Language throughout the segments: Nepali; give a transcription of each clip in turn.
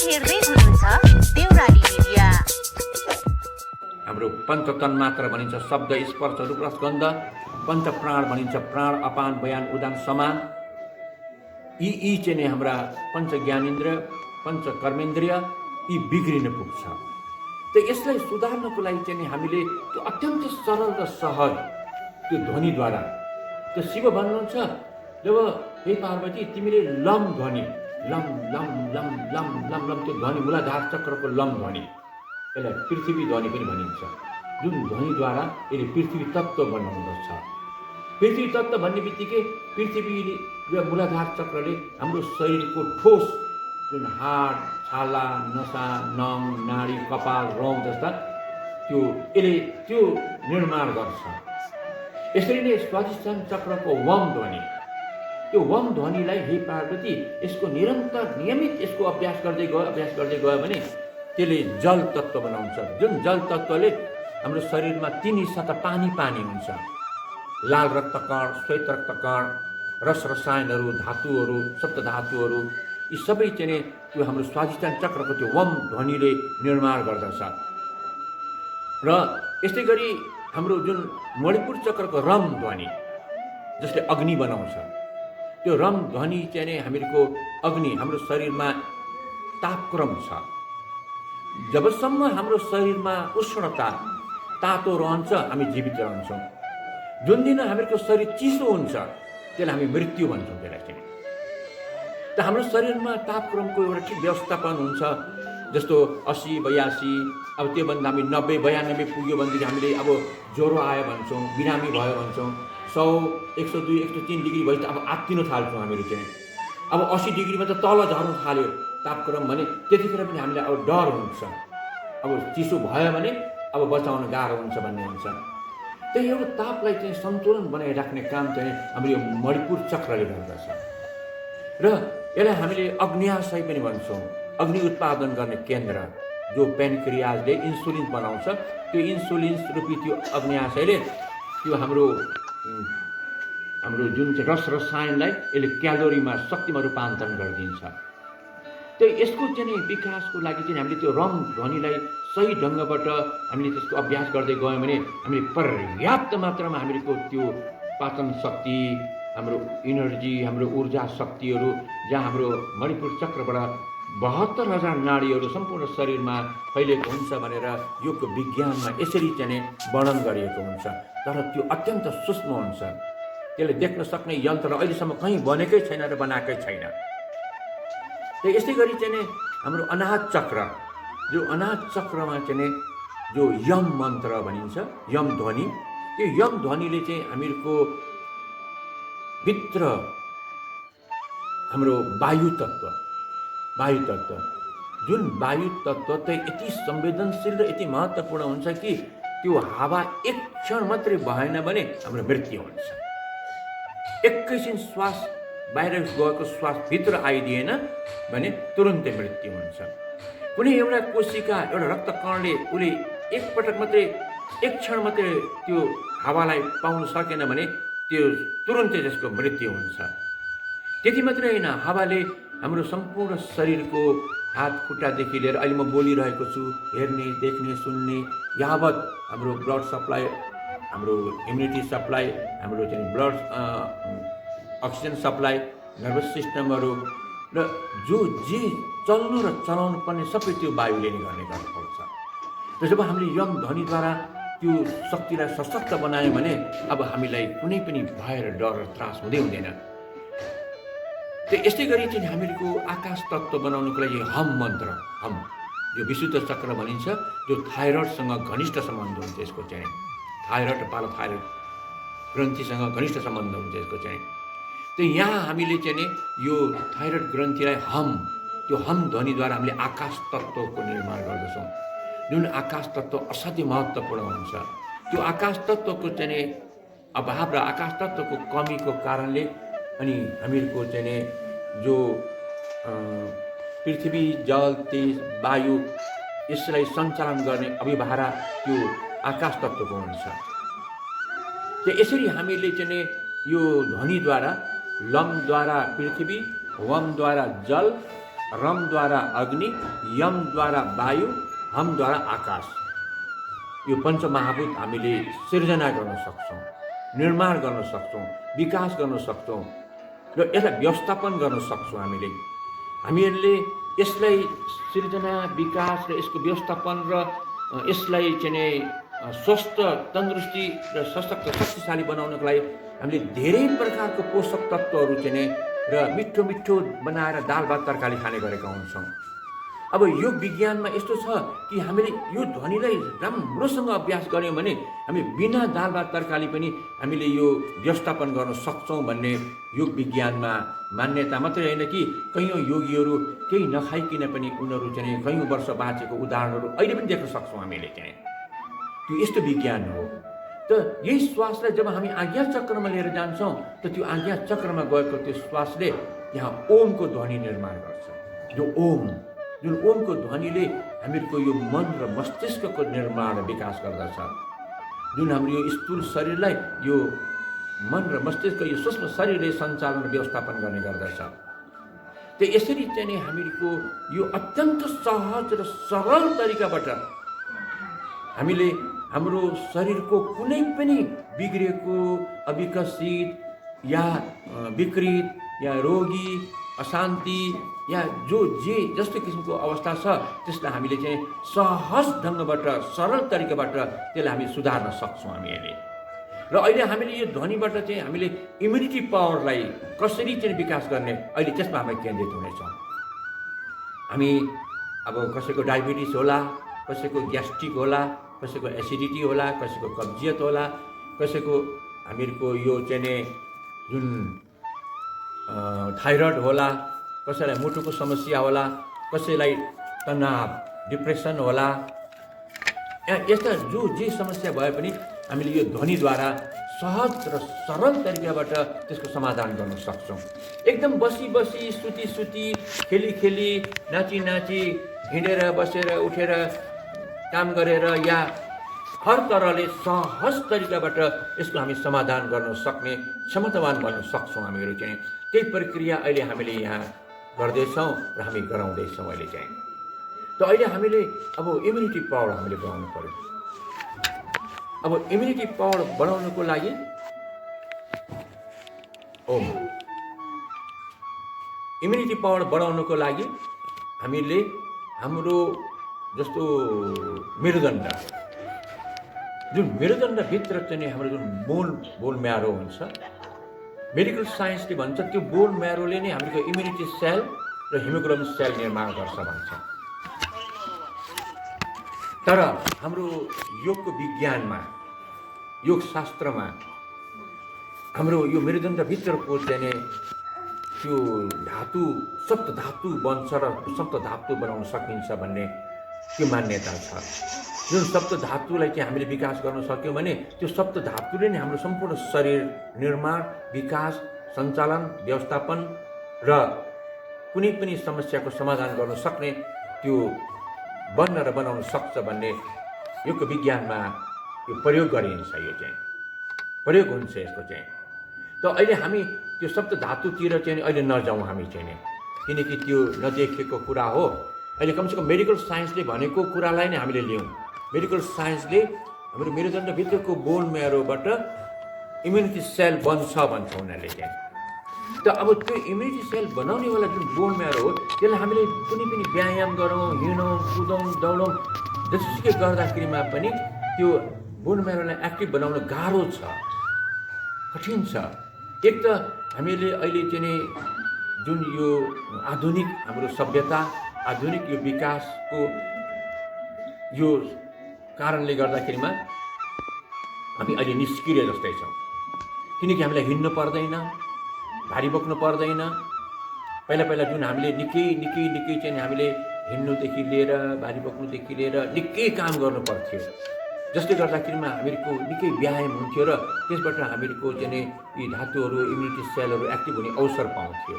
हेर्दै हुनुहुन्छ देउराली मिडिया। हाम्रो पञ्चतन मात्र भनिन्छ शब्द स्पर्श रूप रस गन्ध, पञ्चप्राण भनिन्छ प्राण अपान बयान उदान समान। यी चाहिँ हाम्रा पञ्च ज्ञानेन्द्रिय पञ्च कर्मेन्द्रिय यी बिग्रिन पुग्छ। त यसलाई सुधार्नको लागि चाहिँ हामीले त्यो अत्यन्त सरल र सहज त्यो ध्वनिद्वारा त्यो शिव भन्नुहुन्छ, जब हे पार्वती तिमीले लम ध्वनि lump lump lump lump lump lump त्यो ध्वनि मूलाधार चक्रको लम ध्वनि, यसलाई पृथ्वी ध्वनि पनि भनिन्छ, जुन ध्वनिद्वारा यसले पृथ्वी तत्त्व बनाउँदछ। पृथ्वी तत्त्व भन्ने बित्तिकै पृथ्वी र मूलाधार चक्रले हाम्रो शरीरको ठोस जुन हाड छाला नसा नङ नाडी कपाल रौँ जस्ता यसले त्यो निर्माण गर्छ। यसरी नै स्वाधिष्ठान चक्रको वम ध्वनि, त्यो वम ध्वनिलाई हे पार्वती यसको निरन्तर नियमित यसको अभ्यास गर्दै गयो भने त्यसले जल तत्त्व बनाउँछ। जुन जल तत्त्वले हाम्रो शरीरमा 3 हिस्सा त पानी हुन्छ, लाल रक्तकण श्वेत रक्तकण रस रसायनहरू धातुहरू सप्त धातुहरू यी सबै चाहिँ त्यो हाम्रो स्वाधिष्ठान चक्रको त्यो वम ध्वनिले निर्माण गर्दछ। र यस्तै गरी हाम्रो जुन मणिपुर चक्रको रम ध्वनि जसले अग्नि बनाउँछ, त्यो रम ध्वनि चाहिँ हामीहरूको अग्नि हाम्रो शरीरमा तापक्रम छ। जबसम्म हाम्रो शरीरमा उष्णता तातो रहन्छ हामी जीवित रहन्छौँ। जुन दिन हामीहरूको शरीर चिसो हुन्छ त्यसलाई हामी मृत्यु भन्छौँ। त्यसलाई चाहिँ त हाम्रो शरीरमा तापक्रमको एउटा ठिक व्यवस्थापन हुन्छ। जस्तो 80 82 अब त्योभन्दा हामी 90 92 पुग्यो भनेदेखि हामीले अब ज्वरो आयो भन्छौँ, बिरामी भयो भन्छौँ। 100 102 103 डिग्री भएपछि अब आत्तिन थाल्छौँ हामीहरू चाहिँ। अब 80 डिग्रीमा त तल झर्नु थाल्यो तापक्रम भने त्यतिखेर पनि हामीलाई अब डर हुन्छ, अब चिसो भयो भने अब बचाउन गाह्रो हुन्छ भन्ने हुन्छ। त्यही एउटा तापलाई चाहिँ सन्तुलन बनाइराख्ने काम चाहिँ हाम्रो यो मणिपुर चक्रले गर्दछ। र यसलाई हामीले अग्न्याशय पनि भन्छौँ, अग्नि उत्पादन गर्ने केन्द्र जो पेनक्रियाजले इन्सुलिन बनाउँछ, त्यो इन्सुलिन रूपी त्यो अग्न्याशयले त्यो हाम्रो जुन चाहिँ रस रसायनलाई यसले क्यालोरीमा शक्तिमा रूपान्तरण गरिदिन्छ। त्यो यसको चाहिँ विकासको लागि चाहिँ हामीले त्यो रम ध्वनिलाई सही ढङ्गबाट हामीले त्यसको अभ्यास गर्दै गयौँ भने हामीले पर्याप्त मात्रामा हामीहरूको त्यो पाचन शक्ति हाम्रो इनर्जी हाम्रो ऊर्जा शक्तिहरू जहाँ हाम्रो मणिपुर चक्रबाट 72,000 नाडीहरू सम्पूर्ण शरीरमा फैलिएको हुन्छ भनेर योगको विज्ञानमा यसरी चाहिँ वर्णन गरिएको हुन्छ। तर त्यो अत्यन्त सूक्ष्म हुन्छ, त्यसले देख्न सक्ने यन्त्र अहिलेसम्म कहीँ बनेकै छैन र बनाएकै छैन। त्यही यस्तै गरी चाहिँ हाम्रो अनाहत चक्र, जो अनाहत चक्रमा चाहिँ जो यम मन्त्र भनिन्छ, यम ध्वनि, त्यो यम ध्वनिले चाहिँ हामीहरूको भित्र हाम्रो वायु तत्त्व जुन वायु तत्त्व चाहिँ यति संवेदनशील र यति महत्त्वपूर्ण हुन्छ कि त्यो हावा एक क्षण मात्रै भएन भने हाम्रो मृत्यु हुन्छ। एकैछिन श्वास बाहिर गएको श्वास भित्र आइदिएन भने तुरुन्तै मृत्यु हुन्छ। कुनै एउटा कोशिका एउटा रक्तकणले उसले एकपटक मात्रै एक क्षण मात्रै त्यो हावालाई पाउन सकेन भने त्यो तुरुन्तै त्यसको मृत्यु हुन्छ। त्यति मात्रै होइन, हावाले हाम्रो सम्पूर्ण शरीरको हात खुट्टादेखि लिएर अहिले म बोलिरहेको छु हेर्ने देख्ने सुन्ने यावत हाम्रो ब्लड सप्लाई हाम्रो इम्युनिटी सप्लाई हाम्रो चाहिँ ब्लड अक्सिजन सप्लाई नर्भस सिस्टमहरू र जे चल्नु र चलाउनु पर्ने सबै त्यो वायुले नै गर्ने गर्नुपर्छ। र जब हामीले यम ध्वनिद्वारा त्यो शक्तिलाई सशक्त बनायौँ भने अब हामीलाई कुनै पनि भय र डर र त्रास हुँदैन। त्यो यस्तै गरी चाहिँ हामीहरूको आकाश तत्त्व बनाउनुको लागि हम मन्त्र, हम यो विशुद्ध चक्र भनिन्छ, जो थाइरोइडसँग घनिष्ठ सम्बन्ध हुन्छ। यसको चाहिँ थाइरोइड पाराथाइरोइड ग्रन्थीसँग घनिष्ठ सम्बन्ध हुन्छ यसको चाहिँ। त्यो यहाँ हामीले चाहिँ यो थाइरोइड ग्रन्थीलाई त्यो हम ध्वनिद्वारा हामीले आकाश तत्त्वको निर्माण गर्दछौँ। जुन आकाश तत्त्व असाध्यै महत्त्वपूर्ण हुन्छ। त्यो आकाश तत्त्वको चाहिँ अभाव र आकाश तत्त्वको कमीको कारणले अनि हामीहरूको चाहिँ जो पृथ्वी जल तेज वायु यसलाई सञ्चालन गर्ने अभिभारा त्यो आकाश तत्त्वको हुन्छ। त्यो यसरी हामीले चाहिँ यो ध्वनिद्वारा लमद्वारा पृथ्वी, वमद्वारा जल रमद्वारा अग्नि, यमद्वारा वायु, हमद्वारा आकाश। यो पञ्चमहाभूत हामीले सिर्जना गर्न सक्छौँ, निर्माण गर्न सक्छौँ, विकास गर्न सक्छौँ र यसलाई व्यवस्थापन गर्न सक्छौँ। हामीहरूले यसलाई सिर्जना, विकास र यसको व्यवस्थापन र यसलाई स्वस्थ, तन्दुरुस्ती र सशक्त, शक्तिशाली बनाउनको लागि हामीले धेरै प्रकारको पोषक तत्त्वहरू र मिठो मिठो बनाएर दाल भात तरकारी खाने गरेका हुन्छौँ। अब यो विज्ञानमा यस्तो छ कि हामीले यो ध्वनिलाई राम्रोसँग अभ्यास गऱ्यौँ भने हामी बिना दाल भात तरकारी पनि हामीले यो व्यवस्थापन गर्न सक्छौँ भन्ने योग विज्ञानमा मान्यता मात्रै होइन कि कैयौँ योगीहरू केही नखाइकन पनि उनीहरू कैयौँ वर्ष बाँचेको उदाहरणहरू अहिले पनि देख्न सक्छौँ हामीले। त्यो यस्तो विज्ञान हो। त यही श्वासलाई जब हामी आज्ञा चक्रमा लिएर जान्छौँ त त्यो आज्ञा चक्रमा गएको त्यो श्वासले यहाँ ओमको ध्वनि निर्माण गर्छ। जुन ओमको ध्वनिले हामीहरूको यो मन र मस्तिष्कको निर्माण विकास गर्दछ। जुन हाम्रो यो स्थूल शरीरलाई यो मन र मस्तिष्क, यो सूक्ष्म शरीरले सञ्चालन र व्यवस्थापन गर्ने गर्दछ। त यसरी हामीहरूको यो अत्यन्त सहज र सरल तरिकाबाट हामीले हाम्रो शरीरको कुनै पनि बिग्रेको, अविकसित या विकृत या रोगी, अशान्ति या जे जस्तो किसिमको अवस्था छ त्यसलाई हामीले सहज ढङ्गबाट, सरल तरिकाबाट त्यसलाई हामी सुधार्न सक्छौँ हामीले। र अहिले हामीले यो ध्वनिबाट हामीले इम्युनिटी पावरलाई कसरी विकास गर्ने अहिले त्यसमा हामी केन्द्रित हुनेछौँ। हामी अब कसैको डायबिटिस होला, कसैको ग्यास्ट्रिक होला, कसैको एसिडिटी होला, कसैको कब्जियत होला, कसैको हामीहरूको यो जुन थाइरोइड होला, कसैलाई मुटुको समस्या होला, कसैलाई तनाव, डिप्रेसन होला, यस्ता जे समस्या भए पनि हामीले यो ध्वनिद्वारा सहज र सरल तरिकाबाट त्यसको समाधान गर्न सक्छौँ। एकदम बसी बसी, सुती सुती, खेली खेली, नाची नाची, हिँडेर बसेर उठेर काम गरेर या हर तरहले सहज तरिकाबाट यसको हामी समाधान गर्न सक्ने क्षमतावान बन्न सक्छौँ हामीहरू। त्यही प्रक्रिया अहिले हामीले यहाँ गर्दैछौँ र हामी गराउँदैछौँ अहिले। त अहिले हामीले अब इम्युनिटी पावर हामीले बढाउनु पर्यो। अब इम्युनिटी पावर बढाउनुको लागि इम्युनिटी पावर बढाउनुको लागि हामीले हाम्रो जस्तो मेरुदण्ड, जुन मेरुदण्डभित्र हाम्रो जुन बोन म्यारो हुन्छ, मेडिकल साइन्सले भन्छ त्यो बोन म्यारोले नै हाम्रो इम्युनिटी सेल र हिमोग्लोबिन सेल निर्माण गर्छ भन्छ। तर हाम्रो योगको विज्ञानमा, योग शास्त्रमा हाम्रो यो मेरुदण्डभित्रको त्यो धातु सप्त धातु बन्छ र सप्त धातु बनाउन सकिन्छ भन्ने त्यो मान्यता छ। जुन सप्त धातुलाई हामीले विकास गर्न सक्यौँ भने त्यो सप्त धातुले नै हाम्रो सम्पूर्ण शरीर निर्माण, विकास, सञ्चालन, व्यवस्थापन र कुनै पनि समस्याको समाधान गर्न सक्ने त्यो बन्न र बनाउन सक्छ भन्ने योगको विज्ञानमा यो प्रयोग गरिन्छ। यो प्रयोग हुन्छ यसको। त अहिले हामी त्यो सप्त धातुतिर अहिले नजाउँ हामी, किनकि त्यो नदेखेको कुरा हो। अहिले कमसेकम मेडिकल साइन्सले भनेको कुरालाई नै हामीले लियौँ। मेडिकल साइन्सले हाम्रो मेरुदण्डभित्रको बोन म्यारोबाट इम्युनिटी सेल बन्छ भन्छ उनीहरूले। त अब त्यो इम्युनिटी सेल बनाउनेवाला जुन बोन म्यारो हो त्यसलाई हामीले कुनै पनि व्यायाम गरौँ, हिँडौँ, कुदौँ, दौडौँ, जसुकै गर्दाखेरिमा पनि त्यो बोन म्यारोलाई एक्टिभ बनाउन गाह्रो छ, कठिन छ। एक त हामीले अहिले जुन यो आधुनिक हाम्रो सभ्यता, आधुनिक यो विकासको यो कारणले गर्दाखेरिमा हामी अहिले निष्क्रिय जस्तै छौँ। किनकि हामीलाई हिँड्नु पर्दैन, भारी बोक्नु पर्दैन। पहिला जुन हामीले निकै हामीले हिँड्नुदेखि लिएर, भारी बोक्नुदेखि लिएर निकै काम गर्नु पर्थ्यो, जसले गर्दाखेरिमा हामीहरूको निकै व्यायाम हुन्थ्यो र त्यसबाट हामीहरूको यी धातुहरू, इम्युनिटी सेलहरू एक्टिभ हुने अवसर पाउँथ्यो।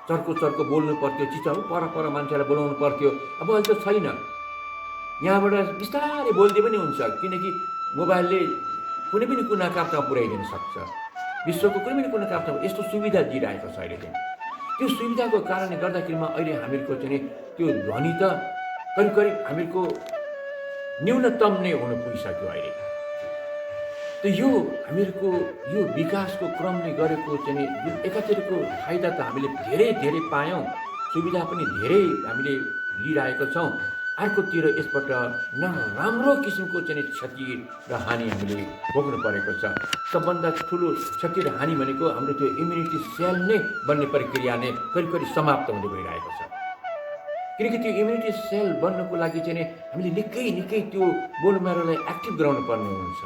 चर्को बोल्नु पर्थ्यो, चिचाउ पर मान्छेलाई बोलाउनु पर्थ्यो। अब अहिले त छैन। यहाँबाट बिस्तारै बोल्दै पनि हुन्छ, किनकि मोबाइलले कुनै पनि कुना काप्चामा पुर्याइदिन सक्छ। विश्वको कुनै पनि कुना काप्चामा यस्तो सुविधा दिइरहेको छ अहिले। त्यो सुविधाको कारणले गर्दाखेरिमा अहिले हामीहरूको चाहिँ त्यो ध्वनि त करिब करिब हामीहरूको न्यूनतम नै हुन पुगिसक्यो अहिले। त यो हामीहरूको यो विकासको क्रमले गरेको चाहिँ जुन एकातिरको फाइदा त हामीले धेरै धेरै पायौँ, सुविधा पनि धेरै हामीले लिइरहेका छौँ, अर्कोतिर यसबाट नराम्रो किसिमको चाहिँ क्षति र हानि हामीले भोग्नु परेको छ। सबभन्दा ठुलो क्षति र हानि भनेको हाम्रो त्यो इम्युनिटी सेल नै बन्ने प्रक्रिया नै करिब करिब समाप्त हुँदै गइरहेको छ। किनकि त्यो इम्युनिटी सेल बन्नको लागि चाहिँ हामीले निकै त्यो बोन म्यारोलाई एक्टिभ गराउनु पर्ने हुन्छ।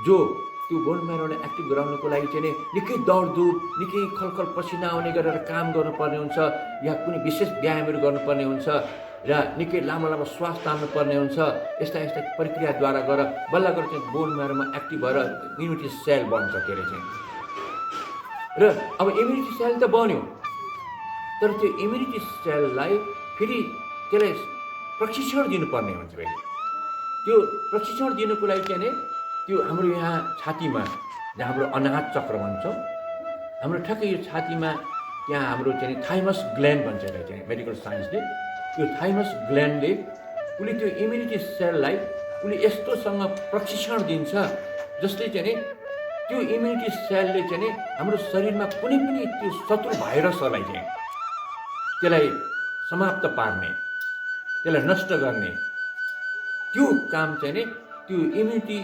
जो त्यो बोन म्यारोलाई एक्टिभ गराउनको लागि चाहिँ निकै दौडधुप, निकै खलखल पसिना आउने गरेर काम गर्नुपर्ने हुन्छ, या कुनै विशेष व्यायामहरू गर्नुपर्ने हुन्छ, र निकै लामो श्वास तान्नुपर्ने हुन्छ। यस्ता प्रक्रियाद्वारा गएर बल्ल गरेर चाहिँ बोन म्यारोमा एक्टिभ भएर इम्युनिटी सेल बन्छ त्यसले चाहिँ। र अब इम्युनिटी सेल त बन्यो, तर त्यो इम्युनिटी सेललाई फेरि त्यसलाई प्रशिक्षण दिनुपर्ने हुन्छ। फेरि त्यो प्रशिक्षण दिनुको लागि चाहिँ त्यो हाम्रो यहाँ छातीमा, जहाँ हाम्रो अनाहत चक्र भन्छौँ, हाम्रो ठ्याक्कै यो छातीमा त्यहाँ हाम्रो चाहिँ थाइमस ग्ल्यान्ड भन्छ यसलाई चाहिँ मेडिकल साइन्सले। त्यो थाइमस ग्ल्यान्डले उसले त्यो इम्युनिटी सेललाई उसले यस्तोसँग प्रशिक्षण दिन्छ जसले चाहिँ त्यो इम्युनिटी सेलले चाहिँ हाम्रो शरीरमा कुनै पनि त्यो शत्रु भाइरसहरूलाई चाहिँ त्यसलाई समाप्त पार्ने, त्यसलाई नष्ट गर्ने त्यो काम चाहिँ त्यो इम्युनिटी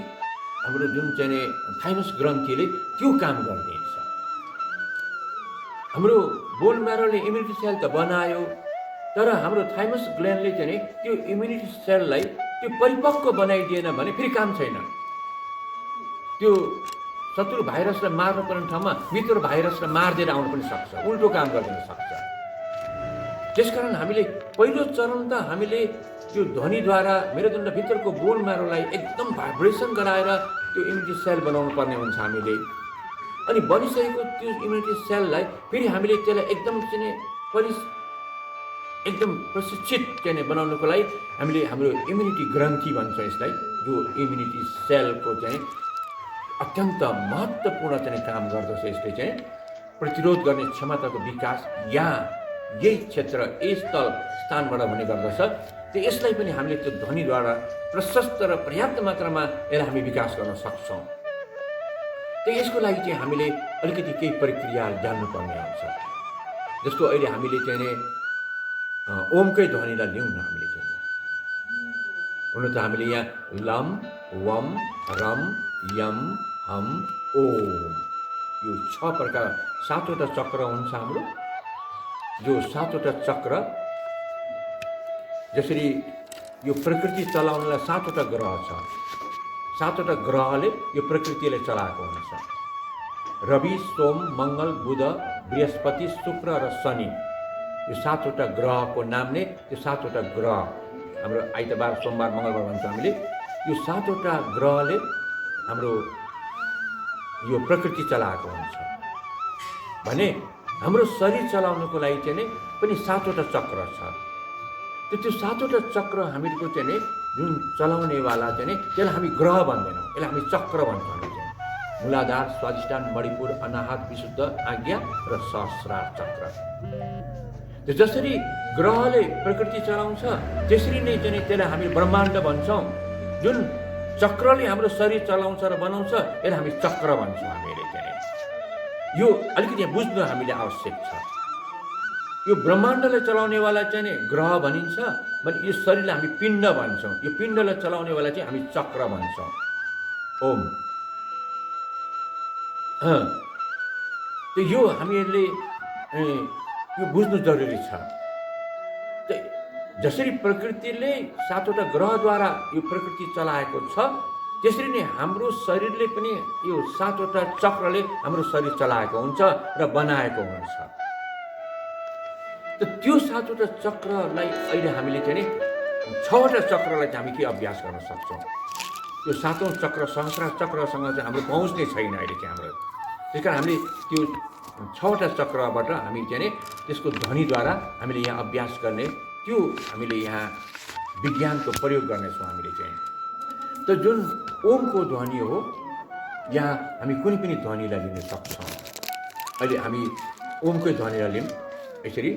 हाम्रो जुन चाहिँ थाइमस ग्रन्थीले त्यो काम गरिदिन्छ। हाम्रो बोन म्यारोले इम्युनिटी सेल त बनायो, तर हाम्रो थाइमस ग्ल्यान्डले चाहिँ त्यो इम्युनिटी सेललाई त्यो परिपक्व बनाइदिएन भने फेरि काम छैन। त्यो शत्रु भाइरसलाई मार्नुपर्ने ठाउँमा मित्र भाइरसलाई मारिदिएर आउनु पनि सक्छ, उल्टो काम गरिदिन सक्छ। त्यसकारण हामीले पहिलो चरण त हामीले त्यो ध्वनिद्वारा मेरुदण्डभित्रको बोन म्यारोलाई एकदम भाइब्रेसन गराएर त्यो इम्युनिटी सेल बनाउनु पर्ने हुन्छ हामीले। अनि बनिसकेको त्यो इम्युनिटी सेललाई फेरि हामीले त्यसलाई एकदम प्रशिक्षित चाहिँ बनाउनुको लागि हामीले हाम्रो इम्युनिटी ग्रन्थी भन्छ यसलाई, जो इम्युनिटी सेलको चाहिँ अत्यन्त महत्त्वपूर्ण चाहिँ काम गर्दछ। यसले चाहिँ प्रतिरोध गर्ने क्षमताको विकास यही क्षेत्र यही स्थानबाट हुने गर्दछ। त यसलाई पनि हामीले त्यो ध्वनिद्वारा प्रशस्त र पर्याप्त मात्रामा यसलाई हामी विकास गर्न सक्छौँ। त यसको लागि चाहिँ हामीले अलिकति केही प्रक्रिया जान्नुपर्ने हुन्छ। जस्तो अहिले हामीले चाहिँ ओमकै ध्वनिलाई लिउँ न। हामीले चाहिँ हुन त हामीले यहाँ लम, वम, रम, यम, हम, ओम, यो 6 प्रकार 7वटा चक्र हुन्छ हाम्रो। जो 7वटा चक्र जसरी यो प्रकृति चलाउनलाई 7वटा ग्रह छ, 7वटा ग्रहले यो प्रकृतिलाई चलाएको हुन्छ। रवि, सोम, मङ्गल, बुध, बृहस्पति, शुक्र र शनि, यो 7वटा ग्रहको नाम नै त्यो 7वटा ग्रह हाम्रो आइतबार, सोमबार, मङ्गलबार भन्छ हामीले। यो 7वटा ग्रहले हाम्रो यो प्रकृति चलाएको हुन्छ भने हाम्रो शरीर चलाउनको लागि चाहिँ पनि 7वटा चक्र छ। त्यो 7वटा चक्र हामीहरूको चाहिँ जुन चलाउनेवाला चाहिँ त्यसलाई हामी ग्रह भन्दैनौँ, यसलाई हामी चक्र भन्छौँ। हामी चाहिँ मूलाधार, स्वादिष्ठान, मणिपुर, अनाहत, विशुद्ध, आज्ञा र सहस्रार चक्र। त्यो जसरी ग्रहले प्रकृति चलाउँछ त्यसरी नै चाहिँ त्यसलाई हामी ब्रह्माण्ड भन्छौँ। जुन चक्रले हाम्रो शरीर चलाउँछ र बनाउँछ यसलाई हामी चक्र भन्छौँ हामीले चाहिँ। यो अलिकति यहाँ बुझ्नु हामीले आवश्यक छ। यो ब्रह्माण्डलाई चलाउनेवाला चाहिँ नि ग्रह भनिन्छ भने यो शरीरलाई हामी पिण्ड भन्छौँ। यो पिण्डलाई चलाउनेवाला चाहिँ हामी चक्र भन्छौँ। ओम यो हामीहरूले यो बुझ्नु जरुरी छ। जसरी प्रकृतिले 7वटा ग्रहद्वारा यो प्रकृति चलाएको छ त्यसरी नै हाम्रो शरीरले पनि यो 7वटा चक्रले हाम्रो शरीर चलाएको हुन्छ र बनाएको हुन्छ। त्यो 7वटा चक्रलाई अहिले हामीले चाहिँ 6वटा चक्रलाई चाहिँ हामी के अभ्यास गर्न सक्छौँ। त्यो 7औं चक्र सहस्रार चक्रसँग चाहिँ हाम्रो पहुँच नै छैन अहिले चाहिँ हाम्रो। त्यस कारण हामीले त्यो 6वटा चक्रबाट हामी चाहिँ त्यसको ध्वनिद्वारा हामीले यहाँ अभ्यास गर्ने, त्यो हामीले यहाँ विज्ञानको प्रयोग गर्नेछौँ हामीले चाहिँ। त जुन ओमको ध्वनि हो, यहाँ हामी कुनै पनि ध्वनिलाई लिन सक्छौँ। अहिले हामी ओमकै ध्वनिलाई लिउँ यसरी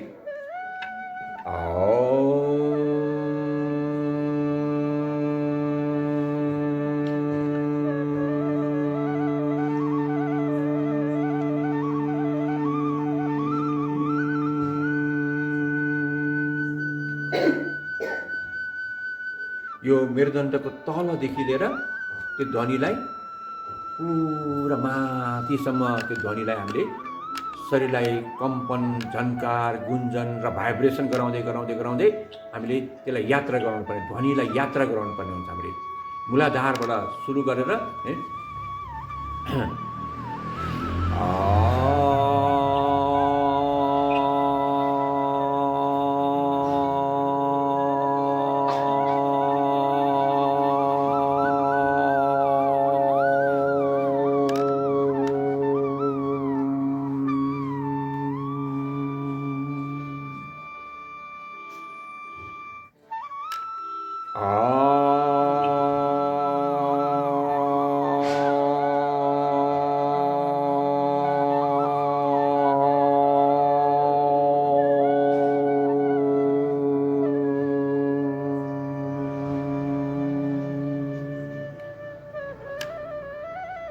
यो मेरुदण्डको तलदेखि लिएर त्यो ध्वनिलाई पुरा माथिसम्म त्यो ध्वनिलाई हामीले शरीरलाई कम्पन, झन्कार, गुन्जन र भाइब्रेसन गराउँदै गराउँदै गराउँदै हामीले त्यसलाई यात्रा गराउनुपर्ने, ध्वनिलाई यात्रा गराउनुपर्ने हुन्छ। हामीले मूलाधारबाट सुरु गरेर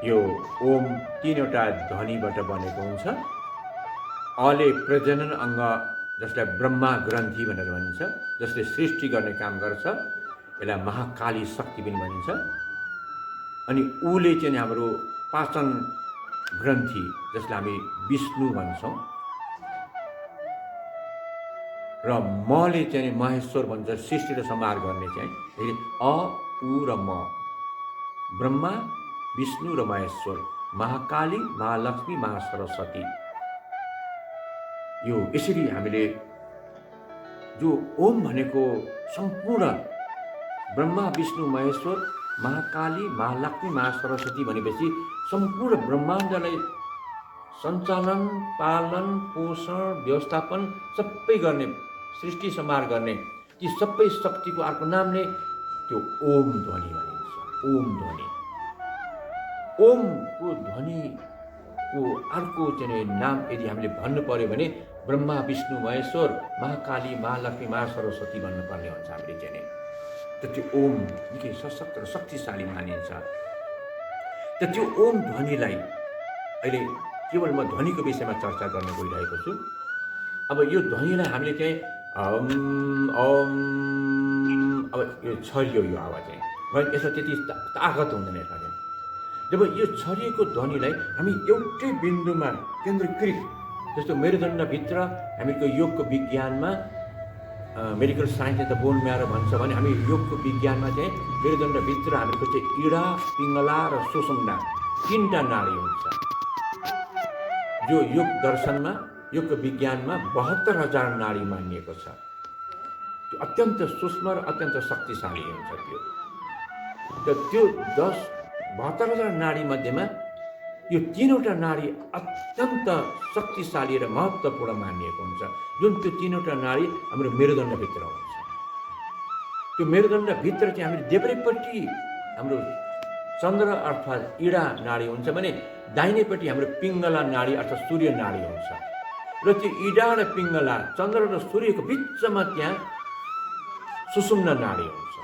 यो ओम तीनवटा ध्वनिबाट बनेको हुन्छ। अले प्रजनन अङ्ग जसलाई ब्रह्मा ग्रन्थि भनेर भनिन्छ, जसले सृष्टि गर्ने काम गर्छ, यसलाई महाकाली शक्ति पनि भनिन्छ। अनि उले चाहिँ हाम्रो पाचन ग्रन्थि जसलाई हामी विष्णु भन्छौँ, र मले चाहिँ महेश्वर भन्छ, सृष्टि र संहार गर्ने चाहिँ अ उ र म, ब्रह्मा, विष्णु र महेश्वर, महाकाली, महालक्ष्मी, महासरस्वती। यो यसरी हामीले जो ओम भनेको सम्पूर्ण ब्रह्मा, विष्णु, महेश्वर, महाकाली, महालक्ष्मी, महासरस्वती भनेपछि सम्पूर्ण ब्रह्माण्डलाई सञ्चालन, पालन, पोषण, व्यवस्थापन सबै गर्ने, सृष्टि संहार गर्ने ती सबै शक्तिको अर्को नाम नै त्यो ओम ध्वनि भनिन्छ। ओम ध्वनि, ओमको ध्वनिको अर्को चाहिँ नाम यदि हामीले भन्नु पर्यो भने ब्रह्मा, विष्णु, महेश्वर, महाकाली, महालक्ष्मी, महासरस्वती भन्नुपर्ने हुन्छ हामीले चाहिँ। त त्यो ओम निकै सशक्त र शक्तिशाली मानिन्छ। त त्यो ओम ध्वनिलाई अहिले केवल म ध्वनिको विषयमा चर्चा गर्न गइरहेको छु। अब यो ध्वनिलाई हामीले चाहिँ अब यो छरियो यो आवाज चाहिँ, यसमा त्यति तागत हुँदैन यसमा चाहिँ। जब यो छरिएको ध्वनिलाई हामी एउटै बिन्दुमा केन्द्रीकृत, जस्तो मेरुदण्डभित्र हामीको योगको विज्ञानमा मेडिकल साइन्सले त बोन म्यारो भन्छ भने हामी योगको विज्ञानमा चाहिँ मेरुदण्डभित्र हामीको चाहिँ इडा, पिङ्गला र सुषुम्ना तीनटा नाडी हुन्छ। जो योग दर्शनमा, योगको विज्ञानमा 72,000 नाडी मानिएको छ। त्यो अत्यन्त सूक्ष्म र अत्यन्त शक्तिशाली हुन्छ। त्यो 72,000 नाडी मध्येमा यो तीनवटा नाडी अत्यन्त शक्तिशाली र महत्त्वपूर्ण मानिएको हुन्छ। जुन त्यो तीनवटा नाडी हाम्रो मेरुदण्डभित्र हुन्छ। त्यो मेरुदण्डभित्र चाहिँ हामीले देब्रेपट्टि हाम्रो चन्द्र अर्थात् इडा नाडी हुन्छ भने दाहिनेपट्टि हाम्रो पिङ्गला नाडी अर्थात् सूर्य नाडी हुन्छ। र त्यो इडा र पिङ्गला, चन्द्र र सूर्यको बिचमा त्यहाँ सुषुम्ना नाडी हुन्छ।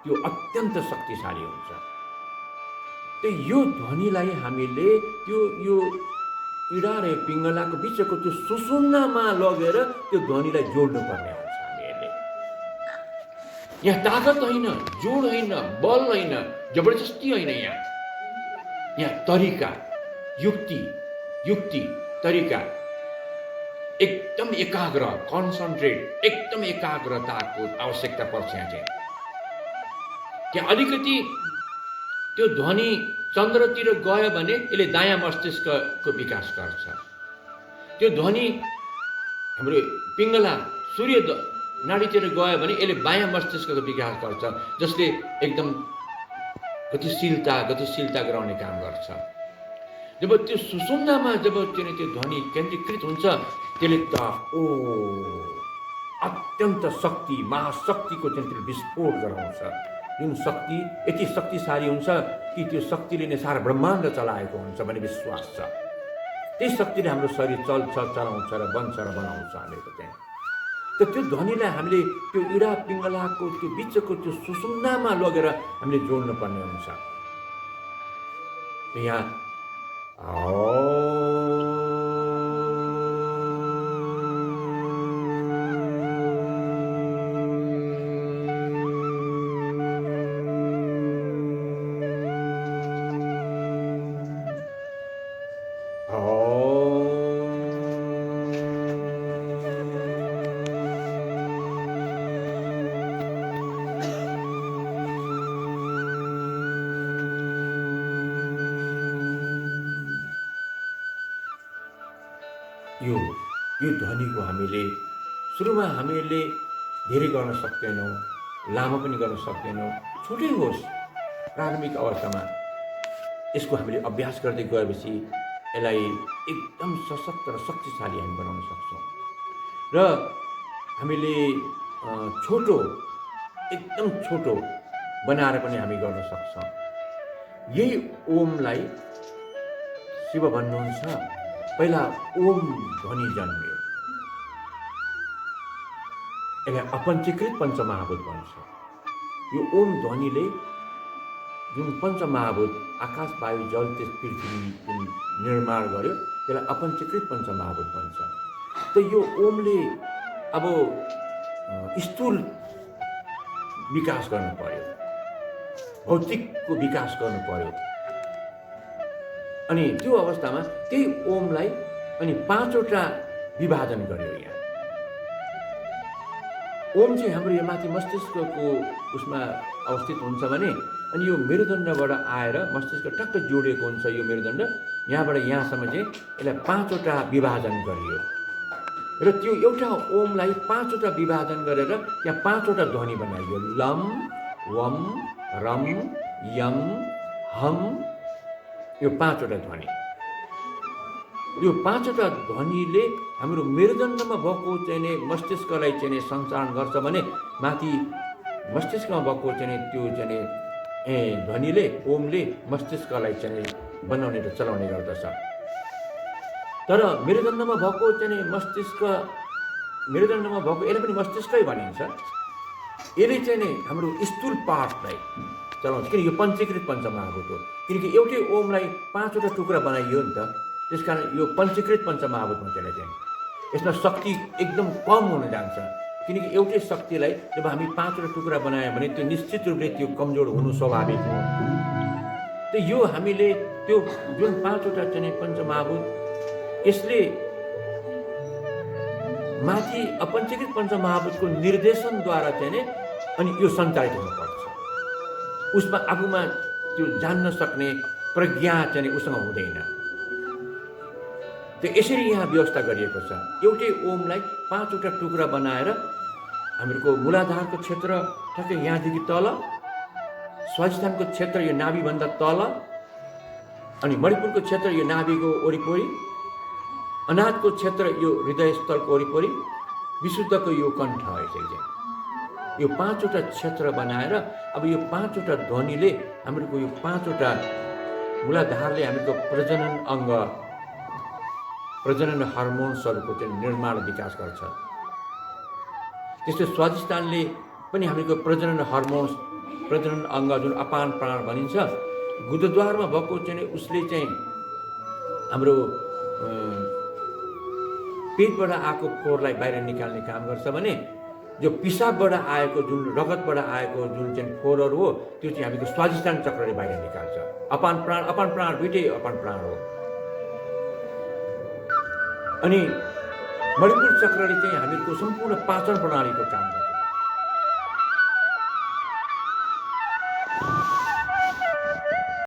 त्यो अत्यन्त शक्तिशाली हुन्छ। त्यो यो ध्वनिलाई हामीले त्यो यो इडा र पिङ्गलाको बिचको त्यो सुषुम्नामा लगेर त्यो ध्वनिलाई जोड्नुपर्ने हुन्छ हामीले। यहाँ ताकत होइन, जोड होइन, बल होइन, जबरजस्ती होइन। यहाँ तरिका, युक्ति तरिका, एकदम एकाग्र, कन्सन्ट्रेट, एकदम एकाग्रताको आवश्यकता पर्छ। यहाँ चाहिँ त्यहाँ अलिकति त्यो ध्वनि चन्द्रतिर गयो भने यसले दायाँ मस्तिष्कको विकास गर्छ। त्यो ध्वनि हाम्रो पिङ्गला, सूर्य नाडीतिर गयो भने यसले बायाँ मस्तिष्कको विकास गर्छ, जसले एकदम गतिशीलता गराउने काम गर्छ। जब त्यो सुषुम्नामा जब त्यो ध्वनि केन्द्रीकृत हुन्छ, त्यसले त अत्यन्त शक्ति, महाशक्तिको चाहिँ विस्फोट गराउँछ। जुन शक्ति यति शक्तिशाली हुन्छ कि त्यो शक्तिले नै सारा ब्रह्माण्ड चलाएको हुन्छ भन्ने विश्वास छ। त्यही शक्तिले हाम्रो शरीर चल्छ, चलाउँछ र बन्छ र बनाउँछ हामीहरूको चाहिँ। त त्यो ध्वनिलाई हामीले त्यो इडा पिङ्गलाको त्यो बिचको त्यो सुसुम्नामा लगेर हामीले जोड्नु पर्ने हुन्छ। यहाँ यो ध्वनिको हामीले सुरुमा हामीले धेरै गर्न सक्दैनौँ, लामो पनि गर्न सक्दैनौँ। छोटै होस्, प्रारम्भिक अवस्थामा यसको हामीले अभ्यास गर्दै गएपछि यसलाई एकदम सशक्त र शक्तिशाली हामी बनाउन सक्छौँ। र हामीले छोटो, एकदम छोटो बनाएर पनि हामी गर्न सक्छौँ। यही ओमलाई शिव भन्नुहुन्छ, पहिला ओम ध्वनि जन्मियो, यसलाई अपञ्चीकृत पञ्चमहाभूत भन्छ। यो ओम ध्वनिले जुन पञ्चमहाभूत आकाश, वायु, जल, तेज, पृथ्वी जुन निर्माण गर्यो त्यसलाई अपञ्चीकृत पञ्चमहाभूत भन्छ। त यो ओमले अब स्थूल विकास गर्नु पर्यो, भौतिकको विकास गर्नु पर्यो। अनि त्यो अवस्थामा त्यही ओमलाई अनि 5वटा विभाजन गर्यो। यहाँ ओम चाहिँ हाम्रो यो माथि मस्तिष्कको उसमा अवस्थित हुन्छ भने, अनि यो मेरुदण्डबाट आएर मस्तिष्क टक्क जोडिएको हुन्छ। यो मेरुदण्ड यहाँबाट यहाँसम्म चाहिँ यसलाई 5वटा विभाजन गरियो। र त्यो एउटा ओमलाई 5वटा विभाजन गरेर त्यहाँ 5वटा ध्वनि बनाइयो। लम, वम, रम, यम, हम, यो 5वटा ध्वनि। यो 5वटा ध्वनिले हाम्रो मेरुदण्डमा भएको चाहिँ मस्तिष्कलाई चाहिँ सञ्चालन गर्छ भने, माथि मस्तिष्कमा भएको चाहिँ त्यो चाहिँ ध्वनिले, ओमले मस्तिष्कलाई चाहिँ बनाउने र चलाउने गर्दछ। तर मेरुदण्डमा भएको चाहिँ मस्तिष्क, मेरुदण्डमा भएको यसले पनि मस्तिष्कै भनिन्छ। यसले चाहिँ हाम्रो स्थूल पार्टलाई चलाउँछ, किनकि यो पञ्चीकृत पञ्चमहाभूत हो। किनकि एउटै ओमलाई 5वटा टुक्रा बनाइयो नि त, त्यसकारण यो पञ्चीकृत पञ्चमहाभूत भन्छ। यसलाई चाहिँ यसमा शक्ति एकदम कम हुन जान्छ, किनकि एउटै शक्तिलाई जब हामी 5वटा टुक्रा बनायौँ भने त्यो निश्चित रूपले त्यो कमजोर हुनु स्वाभाविक हो। त यो हामीले त्यो जुन 5वटा चाहिँ पञ्चमहाभूत, यसले माथि अपञ्चीकृत पञ्चमहाभूतको निर्देशनद्वारा चाहिँ अनि यो सञ्चालित हुनुपर्छ। उसमा आफूमा त्यो जान्न सक्ने प्रज्ञा चाहिँ उसँग हुँदैन। त्यो यसरी यहाँ व्यवस्था गरिएको छ। एउटै ओमलाई 5वटा टुक्रा बनाएर हामीहरूको मूलाधारको क्षेत्र ठ्याक्कै यहाँदेखि तल, स्वाधिष्ठानको क्षेत्र यो नाभिभन्दा तल, अनि मणिपुरको क्षेत्र यो नाभिको वरिपरि, अनाहतको क्षेत्र यो हृदयस्थलको वरिपरि, विशुद्धको यो कण्ठ यसरी चाहिँ यो 5वटा क्षेत्र बनाएर अब यो 5वटा ध्वनिले हाम्रो यो 5वटा मूलाधारले हाम्रो प्रजनन अङ्ग, प्रजनन हर्मोन्सहरूको चाहिँ निर्माण विकास गर्छ। त्यस्तै स्वाधिष्ठानले पनि हाम्रो प्रजनन हर्मोन्स, प्रजनन अङ्ग जुन अपान प्राण भनिन्छ, गुदद्वारमा भएको चाहिँ उसले चाहिँ हाम्रो पेटबाट आएको फोहोरलाई बाहिर निकाल्ने काम गर्छ भने, जो पिसाबबाट आएको जुन रगतबाट आएको जुन चाहिँ फोहोरहरू हो त्यो चाहिँ हामीको स्वाधिष्ठान चक्रले बाहिर निकाल्छ। अपान प्राण दुइटै अपान प्राण हो। अनि मणिपुर चक्रले चाहिँ हामीको सम्पूर्ण पाचन प्रणालीको काम गर्छ।